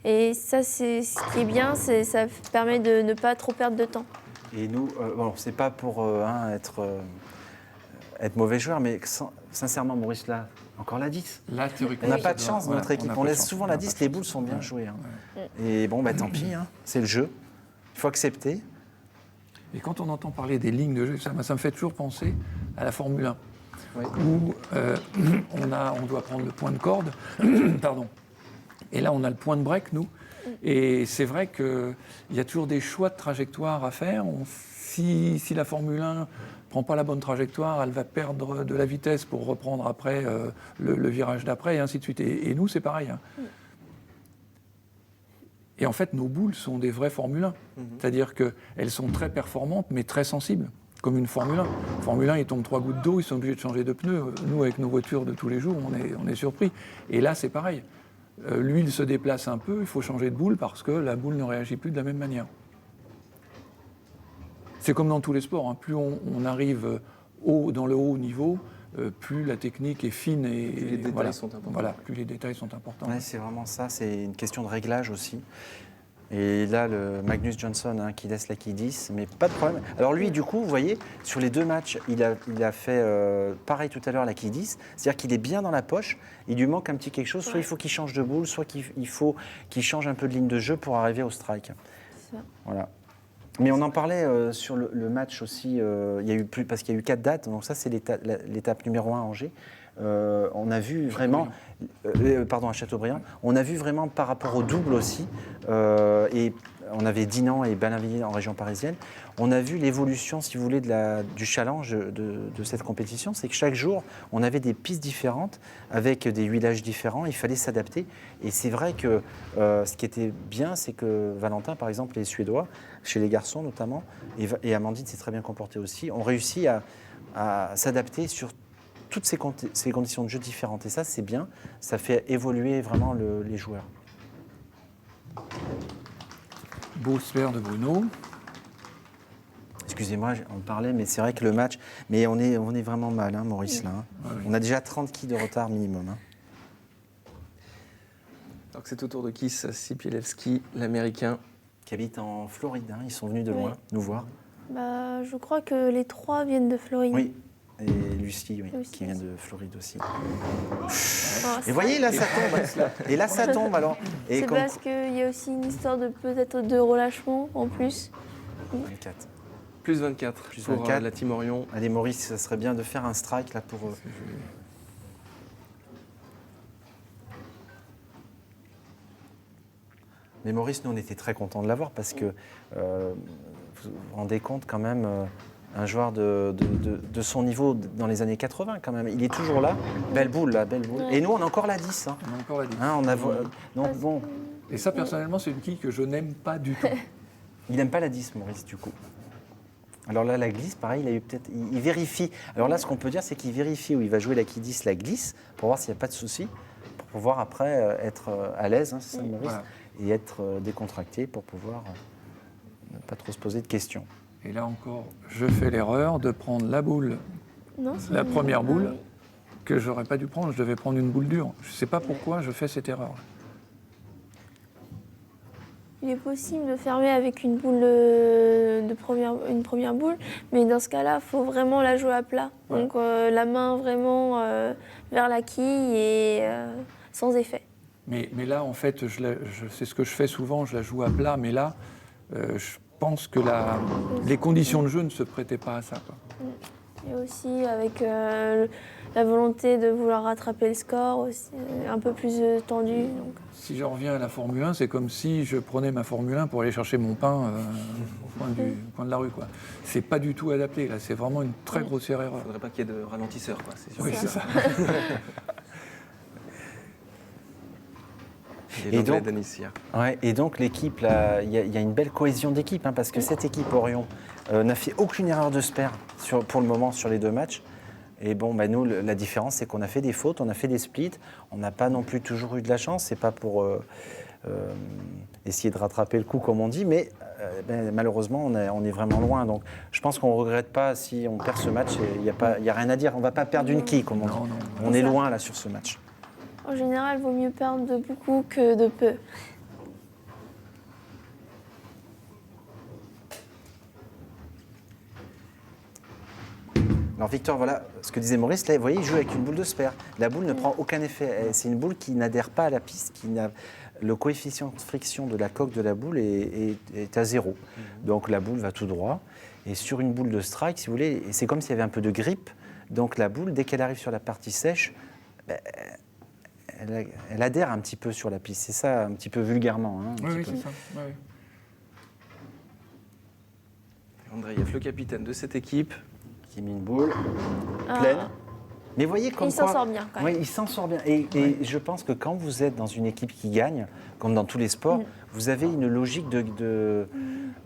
Speaker 4: Et ça, c'est ce qui est bien, ça permet de ne pas trop perdre de temps.
Speaker 2: Et nous, bon, c'est pas pour être mauvais joueur, mais sincèrement Maurice là, Encore la 10.
Speaker 3: Là,
Speaker 2: On
Speaker 3: théoriquement,
Speaker 2: n'a
Speaker 4: Oui.
Speaker 2: pas de chance dans notre équipe. On laisse souvent la 10, les boules sont bien
Speaker 3: Ouais.
Speaker 2: jouées. hein.
Speaker 3: Ouais.
Speaker 2: Et bon, tant pis, hein, c'est le jeu. Il faut accepter.
Speaker 3: Et quand on entend parler des lignes de jeu, ça me fait toujours penser à la Formule 1,
Speaker 1: Oui.
Speaker 3: où on doit prendre le point de corde, pardon. Et là, on a le point de break, nous. Et c'est vrai qu'il y a toujours des choix de trajectoire à faire. Si la Formule 1 ne prend pas la bonne trajectoire, elle va perdre de la vitesse pour reprendre après le virage d'après, et ainsi de suite. Et nous, c'est pareil. hein. Et en fait, nos boules sont des vraies Formule 1. C'est-à-dire qu'elles sont très performantes, mais très sensibles, comme une Formule 1. Formule 1, ils tombent 3 gouttes d'eau, ils sont obligés de changer de pneus. Nous, avec nos voitures de tous les jours, on est surpris. Et là, c'est pareil. L'huile se déplace un peu, il faut changer de boule parce que la boule ne réagit plus de la même manière. C'est comme dans tous les sports. hein. Plus on arrive dans le haut niveau, plus la technique est fine et
Speaker 1: Plus les détails sont importants.
Speaker 3: Voilà, plus les détails sont importants.
Speaker 2: Ouais, c'est vraiment ça, c'est une question de réglage aussi. Et là, le Magnus Johnson qui laisse la quille 10, mais pas de problème. Alors lui, du coup, vous voyez, sur les 2 matchs, il a fait pareil tout à l'heure, la quille 10, c'est-à-dire qu'il est bien dans la poche, il lui manque un petit quelque chose, soit il faut qu'il change de boule, soit il faut qu'il change un peu de ligne de jeu pour arriver au strike.
Speaker 4: C'est ça.
Speaker 2: Voilà. Mais on en parlait sur le match aussi, il y a eu parce qu'il y a eu 4 dates, donc ça c'est l'étape numéro 1 à Angers. On a vu vraiment, à Châteaubriand, on a vu vraiment par rapport au double aussi, et on avait Dinan et Balinvilliers en région parisienne, on a vu l'évolution, si vous voulez, du challenge de cette compétition, c'est que chaque jour, on avait des pistes différentes, avec des huilages différents, il fallait s'adapter, et c'est vrai que ce qui était bien, c'est que Valentin, par exemple, les Suédois, chez les garçons notamment, et Amandine s'est très bien comportée aussi, ont réussi à s'adapter sur toutes ces conditions de jeu différentes. Et ça, c'est bien. Ça fait évoluer vraiment les joueurs.
Speaker 3: Beau spare de Bruno.
Speaker 2: Excusez-moi, on parlait, mais c'est vrai que le match... Mais on est vraiment mal, hein, Maurice, là. hein.
Speaker 3: Ouais, oui.
Speaker 2: On a déjà 30 quilles de retard minimum. hein.
Speaker 1: Donc c'est au tour de Kiss Sipielewski, l'Américain.
Speaker 2: Qui habitent en Floride. hein. Ils sont venus de loin
Speaker 4: Oui.
Speaker 2: nous voir.
Speaker 4: Bah, je crois que les 3 viennent de Floride.
Speaker 2: Oui. Et Lucie, oui,
Speaker 4: Lucie
Speaker 2: qui vient
Speaker 4: aussi.
Speaker 2: de Floride aussi.
Speaker 4: Oh,
Speaker 2: Et
Speaker 4: ça-
Speaker 2: vous voyez, là, ça tombe. Et là, ça tombe, alors. Et
Speaker 4: C'est
Speaker 2: comme-
Speaker 4: parce qu'il y a aussi une histoire de peut-être de relâchement en plus.
Speaker 2: 24.
Speaker 1: Plus 24
Speaker 2: Plus
Speaker 1: pour
Speaker 2: 24.
Speaker 1: la Team Orion.
Speaker 2: Allez, Maurice, ça serait bien de faire un strike, là, pour... Mais Maurice, nous, on était très contents de l'avoir parce que vous vous rendez compte quand même, un joueur de son niveau dans les années 80 quand même. Il est toujours là. Belle boule, là, belle boule.
Speaker 4: Ouais.
Speaker 2: Et nous, on a encore la 10. Hein.
Speaker 3: On a encore la dit.
Speaker 2: Hein, on a, donc
Speaker 4: Parce
Speaker 2: bon,
Speaker 3: Et ça, personnellement, c'est une quille que je n'aime pas du tout.
Speaker 2: il n'aime pas la 10, Maurice, du coup. Alors là, la glisse, pareil, il vérifie. Alors là, ce qu'on peut dire, c'est qu'il vérifie où il va jouer la quille 10, la glisse, pour voir s'il n'y a pas de souci, pour pouvoir après être à l'aise, hein, c'est ça, Maurice,
Speaker 3: Voilà.
Speaker 2: et être décontracté pour pouvoir ne pas trop se poser de questions.
Speaker 3: Et là encore, je fais l'erreur de prendre la boule,
Speaker 4: Non, c'est
Speaker 3: la
Speaker 4: une-
Speaker 3: première boule,
Speaker 4: Ah oui.
Speaker 3: que j'aurais pas dû prendre. Je devais prendre une boule dure. Je ne sais pas pourquoi je fais cette erreur.
Speaker 4: Il est possible de fermer avec une boule une première boule, mais dans ce cas-là, il faut vraiment la jouer à plat.
Speaker 3: Ouais.
Speaker 4: Donc la main vraiment vers la quille et sans effet.
Speaker 3: Mais là, en fait, c'est ce que je fais souvent, je la joue à plat, mais là, je pense que les conditions de jeu ne se prêtaient pas à ça. quoi.
Speaker 4: Et aussi avec la volonté de vouloir rattraper le score, aussi, un peu plus tendu. Donc.
Speaker 3: Si je reviens à la Formule 1, c'est comme si je prenais ma Formule 1 pour aller chercher mon pain au coin de la rue. Quoi. C'est pas du tout adapté, là, c'est vraiment une très grossière
Speaker 1: Il
Speaker 3: erreur.
Speaker 1: ne faudrait pas qu'il y ait de ralentisseur, quoi. C'est sûr.
Speaker 3: Oui, c'est ça.
Speaker 1: Et
Speaker 2: donc-
Speaker 1: d'Anicia.
Speaker 2: Ouais, et donc l'équipe, là, il y a une belle cohésion d'équipe, hein, parce que cette équipe Orion n'a fait aucune erreur de spare pour le moment sur les 2 matchs. Et bon, bah, nous, la différence, c'est qu'on a fait des fautes, on a fait des splits, on n'a pas non plus toujours eu de la chance, c'est pas pour essayer de rattraper le coup, comme on dit, mais malheureusement, on est vraiment loin. Donc je pense qu'on ne regrette pas si on perd ce match, il n'y a rien à dire, on ne va pas perdre une quille, comme on dit.
Speaker 3: Non, non.
Speaker 2: On est loin là sur ce match.
Speaker 4: En général, il vaut mieux perdre de beaucoup que de peu.
Speaker 2: Alors Victor, voilà ce que disait Maurice, là, vous voyez, il joue avec une boule de sper. La boule ne prend aucun effet. C'est une boule qui n'adhère pas à la piste, le coefficient de friction de la coque de la boule est à 0. Donc la boule va tout droit. Et sur une boule de strike, si vous voulez, c'est comme s'il y avait un peu de grippe. Donc la boule, dès qu'elle arrive sur la partie sèche, elle adhère un petit peu sur la piste. C'est ça, un petit peu vulgairement. Hein,
Speaker 3: Oui, c'est ça. Oui.
Speaker 1: Andreïev, le capitaine de cette équipe.
Speaker 2: Qui met une boule pleine. Mais voyez comme
Speaker 4: Il s'en
Speaker 2: quoi-
Speaker 4: sort bien, quand même.
Speaker 2: Oui, il s'en sort bien. Et je pense que quand vous êtes dans une équipe qui gagne, comme dans tous les sports, vous avez une logique de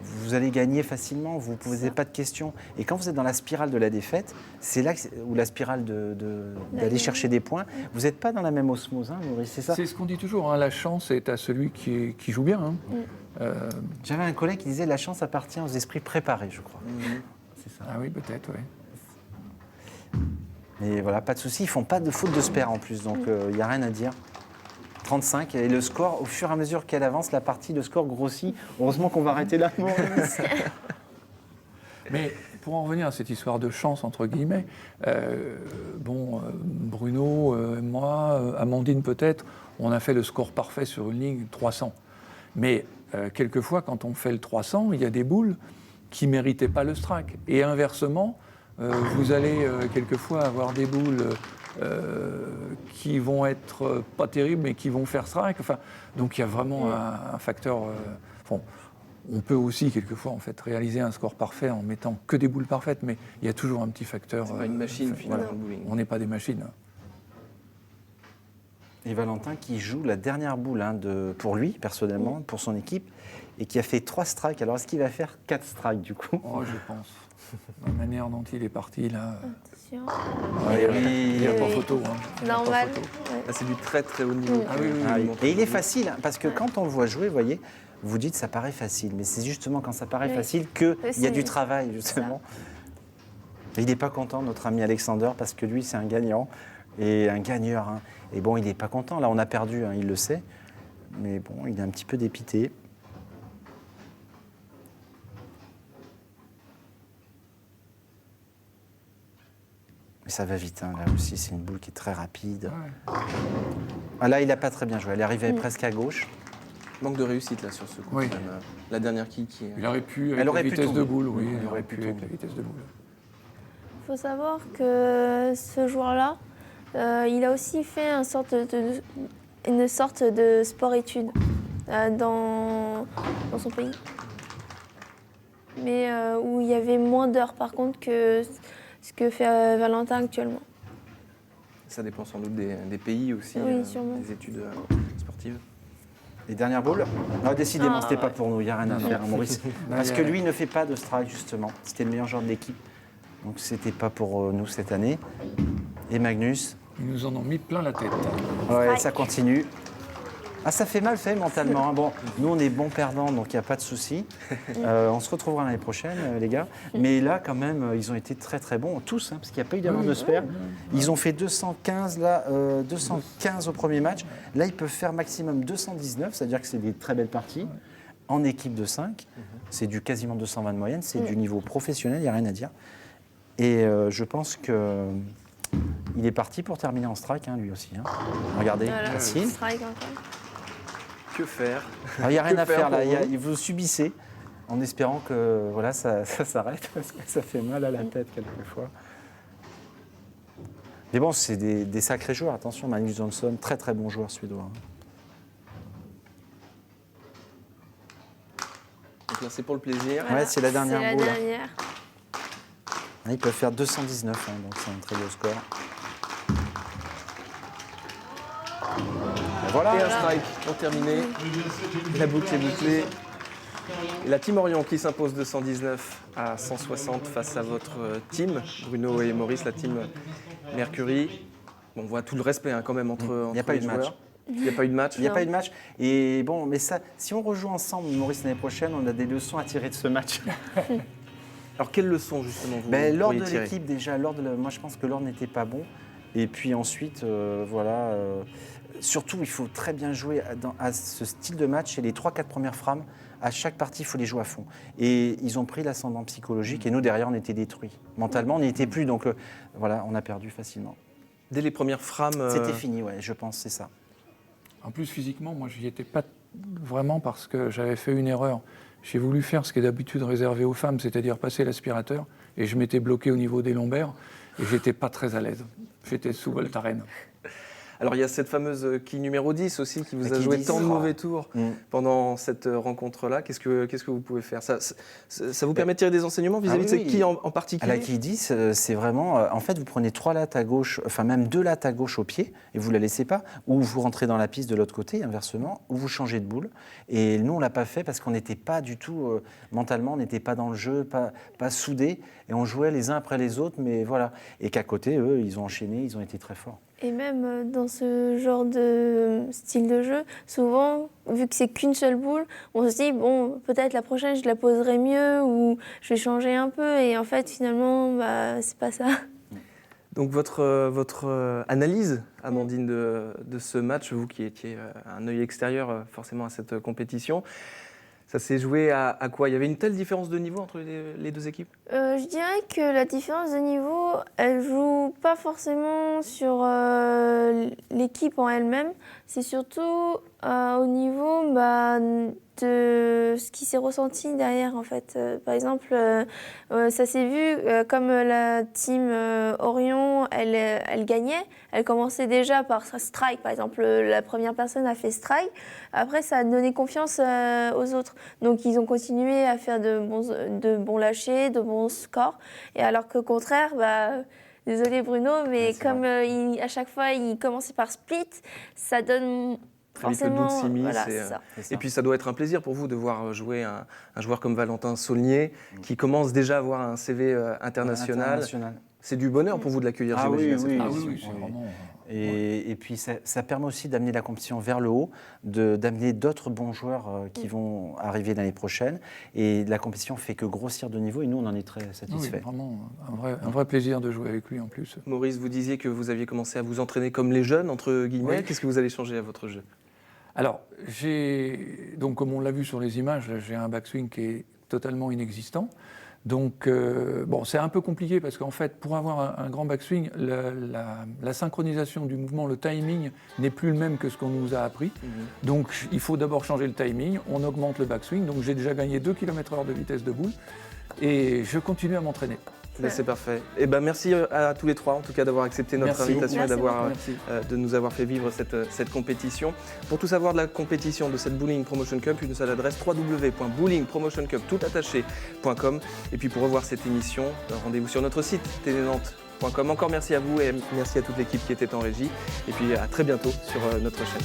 Speaker 2: vous allez gagner facilement, vous ne posez pas de questions. Et quand vous êtes dans la spirale de la défaite, c'est là où la spirale d'aller chercher des points, vous n'êtes pas dans la même osmose, hein, Maurice, c'est ça?
Speaker 3: C'est ce qu'on dit toujours, hein, la chance est à celui qui joue bien. Hein.
Speaker 2: J'avais un collègue qui disait la chance appartient aux esprits préparés, je crois. C'est ça.
Speaker 3: Ah oui, peut-être, oui.
Speaker 2: Mais voilà, pas de souci, ils font pas de faute de sper en plus, donc il n'y a rien à dire. 35, et le score, au fur et à mesure qu'elle avance, la partie, le score grossit. Heureusement qu'on va arrêter là.
Speaker 3: Mais pour en revenir à cette histoire de chance, entre guillemets, Bruno, moi, Amandine peut-être, on a fait le score parfait sur une ligne 300. Mais quelquefois, quand on fait le 300, il y a des boules qui ne méritaient pas le strike. Et inversement, vous allez quelquefois avoir des boules qui vont être pas terribles, mais qui vont faire strike. Enfin, donc il y a vraiment un facteur... on peut aussi quelquefois en fait, réaliser un score parfait en mettant que des boules parfaites, mais il y a toujours un petit facteur...
Speaker 1: C'est pas une machine, finalement, le bowling.
Speaker 3: On n'est pas des machines.
Speaker 2: Et Valentin qui joue la dernière boule pour lui, personnellement, pour son équipe, et qui a fait 3 strikes. Alors, est-ce qu'il va faire 4 strikes, du coup?
Speaker 3: Oh, je pense. La manière dont il est parti, là...
Speaker 4: Attention.
Speaker 3: Il n'y a pas photo. Hein. Il y a pas
Speaker 4: Normal.
Speaker 3: photo.
Speaker 4: Ouais.
Speaker 1: Là, c'est du très très haut niveau.
Speaker 3: Ah oui, oui,
Speaker 2: Ah oui.
Speaker 1: montre
Speaker 2: Et il est
Speaker 1: aujourd'hui.
Speaker 2: facile, hein, parce que quand on le voit jouer, vous voyez, vous dites ça paraît facile, mais c'est justement quand ça paraît
Speaker 4: Oui.
Speaker 2: facile qu'il y a du
Speaker 4: C'est
Speaker 2: travail, justement. Et il n'est pas content, notre ami Alexander, parce que lui, c'est un gagnant, et un gagneur. Hein. Et bon, il n'est pas content, là, on a perdu, hein, il le sait, mais bon, il est un petit peu dépité. Mais ça va vite, hein, là aussi, c'est une boule qui est très rapide.
Speaker 3: Ouais.
Speaker 2: Ah, là, il n'a pas très bien joué, elle est arrivée presque à gauche.
Speaker 1: Manque de réussite là sur ce coup.
Speaker 3: Oui.
Speaker 1: quand même. La dernière qui
Speaker 3: Il aurait pu, avec
Speaker 2: Elle aurait
Speaker 3: la
Speaker 2: pu
Speaker 3: vitesse de
Speaker 2: tomber.
Speaker 3: boule, oui,
Speaker 2: Elle
Speaker 3: il
Speaker 2: aurait
Speaker 3: aurait
Speaker 2: pu
Speaker 3: pu avec
Speaker 2: tomber.
Speaker 3: la vitesse de boule.
Speaker 4: Il faut savoir que ce joueur-là, il a aussi fait une sorte de sport-études dans son pays. Mais où il y avait moins d'heures par contre que ce que fait Valentin actuellement.
Speaker 1: Ça dépend sans doute des pays aussi,
Speaker 4: Oui, sûrement.
Speaker 1: des études sportives.
Speaker 2: Les dernières boules? Non, décidément,
Speaker 4: Ah,
Speaker 2: c'était pas
Speaker 4: ouais.
Speaker 2: pour nous, il n'y a rien à faire, hein, Maurice. Parce
Speaker 3: il y
Speaker 2: que
Speaker 3: a-
Speaker 2: lui, il ne fait pas de strike, justement. C'était le meilleur joueur de l'équipe. Donc, c'était pas pour nous cette année. Et Magnus,
Speaker 3: Ils nous en ont mis plein la tête.
Speaker 2: ouais,
Speaker 4: Strike.
Speaker 2: ça continue. Ah, ça fait mal fait mentalement. Hein. Bon, nous, on est bons perdants, donc il n'y a pas de souci. On se retrouvera l'année prochaine, les gars. Mais là, quand même, ils ont été très, très bons. Tous, hein, parce qu'il n'y a pas eu d'avance de sper. Ils ont fait 215, là, 215 au premier match. Là, ils peuvent faire maximum 219, c'est-à-dire que c'est des très belles parties. En équipe de 5, c'est du quasiment 220 de moyenne. C'est du niveau professionnel, il n'y a rien à dire. Et je pense que... Il est parti pour terminer en strike, hein, lui aussi. Hein. Regardez,
Speaker 4: Voilà,
Speaker 2: facile.
Speaker 4: strike encore.
Speaker 1: Que faire?
Speaker 2: Il n'y a rien
Speaker 1: Que
Speaker 2: à
Speaker 1: faire
Speaker 2: faire là,
Speaker 1: pour vous
Speaker 2: vous subissez en espérant que voilà, ça s'arrête parce que ça fait mal à la tête quelquefois. Mais bon, c'est des sacrés joueurs. Attention, Magnus Johnson, très très bon joueur suédois. Hein.
Speaker 1: Donc là, c'est pour le plaisir.
Speaker 2: Ouais, c'est la dernière
Speaker 4: C'est la
Speaker 2: boule, hein.
Speaker 4: dernière.
Speaker 2: Ils peuvent faire 219, hein, donc c'est un très beau score. Et voilà.
Speaker 1: Et un strike pour terminer. La boucle est bouclée. Et la team Orion qui s'impose 219 à 160 face à votre team, Bruno et Maurice, la team Mercury. Bon, on voit tout le respect quand même entre
Speaker 2: Il n'y a pas eu
Speaker 1: les
Speaker 2: de match.
Speaker 1: joueurs. Il n'y a pas eu de match.
Speaker 2: Il n'y a pas eu de match. Et bon, mais ça, si on rejoue ensemble, Maurice, l'année prochaine, on a des leçons à tirer de ce match.
Speaker 1: Alors, quelles leçons justement vous
Speaker 2: L'ordre
Speaker 1: pourriez
Speaker 2: de
Speaker 1: tirer?
Speaker 2: l'équipe, déjà, moi je pense que l'ordre n'était pas bon. Et puis ensuite, voilà, Surtout, il faut très bien jouer à ce style de match et les 3-4 premières frames. À chaque partie, il faut les jouer à fond. Et ils ont pris l'ascendant psychologique et nous, derrière, on était détruits. Mentalement, on n'y était plus. Donc voilà, on a perdu facilement.
Speaker 1: Dès les premières frames...
Speaker 2: C'était fini, ouais, je pense, c'est ça.
Speaker 3: En plus, physiquement, moi, je n'y étais pas vraiment parce que j'avais fait une erreur. J'ai voulu faire ce qui est d'habitude réservé aux femmes, c'est-à-dire passer l'aspirateur. Et je m'étais bloqué au niveau des lombaires et j'étais pas très à l'aise. J'étais sous Voltaren.
Speaker 1: Alors il y a cette fameuse quille numéro 10 aussi qui vous
Speaker 2: La
Speaker 1: a
Speaker 2: quille
Speaker 1: joué
Speaker 2: 10,
Speaker 1: tant de mauvais tours pendant cette rencontre-là. Qu'est-ce que vous pouvez faire ça vous permet de tirer des enseignements vis-à-vis de cette quille en particulier?
Speaker 2: À la quille 10, c'est vraiment... en fait, vous prenez 3 lattes à gauche, enfin même 2 lattes à gauche au pied, et vous ne la laissez pas, ou vous rentrez dans la piste de l'autre côté, inversement, ou vous changez de boule. Et nous, on ne l'a pas fait parce qu'on n'était pas du tout... mentalement, on n'était pas dans le jeu, pas soudés, et on jouait les uns après les autres, mais voilà. Et qu'à côté, eux, ils ont enchaîné, ils ont été très forts.
Speaker 4: Et même dans ce genre de style de jeu, souvent, vu que c'est qu'une seule boule, on se dit, bon, peut-être la prochaine, je la poserai mieux ou je vais changer un peu. Et en fait, finalement, c'est pas ça.
Speaker 1: Donc votre analyse, Amandine, de ce match, vous qui étiez un œil extérieur forcément à cette compétition, ça s'est joué à quoi? Il y avait une telle différence de niveau entre les deux équipes?
Speaker 4: Je dirais que la différence de niveau, elle joue pas forcément sur l'équipe en elle-même. C'est surtout au niveau de ce qui s'est ressenti derrière, en fait. Par exemple, ça s'est vu comme la team Orion, elle gagnait. Elle commençait déjà par strike. Par exemple, la première personne a fait strike. Après, ça a donné confiance aux autres. Donc, ils ont continué à faire de bons lâchers, de bons scores. Et alors qu'au contraire, désolé Bruno, mais comme à chaque fois, il commençait par split, ça donne...
Speaker 1: forcément, le doute s'immisce.
Speaker 4: Voilà,
Speaker 1: Ça. Et puis ça doit être un plaisir pour vous de voir jouer un joueur comme Valentin Saulnier qui commence déjà à avoir un CV international. C'est du bonheur pour vous de l'accueillir, j'imagine.
Speaker 3: Oui, c'est vraiment...
Speaker 2: Et puis ça permet aussi d'amener la compétition vers le haut, d'amener d'autres bons joueurs qui vont arriver l'année prochaine. Et la compétition fait que grossir de niveau et nous, on en est très satisfaits.
Speaker 3: Oui, vraiment un vrai plaisir de jouer avec lui en plus.
Speaker 1: Maurice, vous disiez que vous aviez commencé à vous entraîner comme les jeunes, entre guillemets.
Speaker 3: Oui.
Speaker 1: Qu'est-ce que vous allez changer à votre jeu?
Speaker 3: Alors, donc comme on l'a vu sur les images, j'ai un backswing qui est totalement inexistant. Donc, c'est un peu compliqué parce qu'en fait, pour avoir un grand backswing, la synchronisation du mouvement, le timing n'est plus le même que ce qu'on nous a appris. Donc, il faut d'abord changer le timing, on augmente le backswing. Donc, j'ai déjà gagné 2 km/h de vitesse de boule et je continue à m'entraîner.
Speaker 1: C'est parfait. Et merci à tous les trois, en tout cas, d'avoir accepté notre invitation et de nous avoir fait vivre cette compétition. Pour tout savoir de la compétition de cette Bowling Promotion Cup, une seule adresse www.bowlingpromotioncup.com. Et puis pour revoir cette émission, rendez-vous sur notre site télé-nantes.com. Encore merci à vous et merci à toute l'équipe qui était en régie. Et puis à très bientôt sur notre chaîne.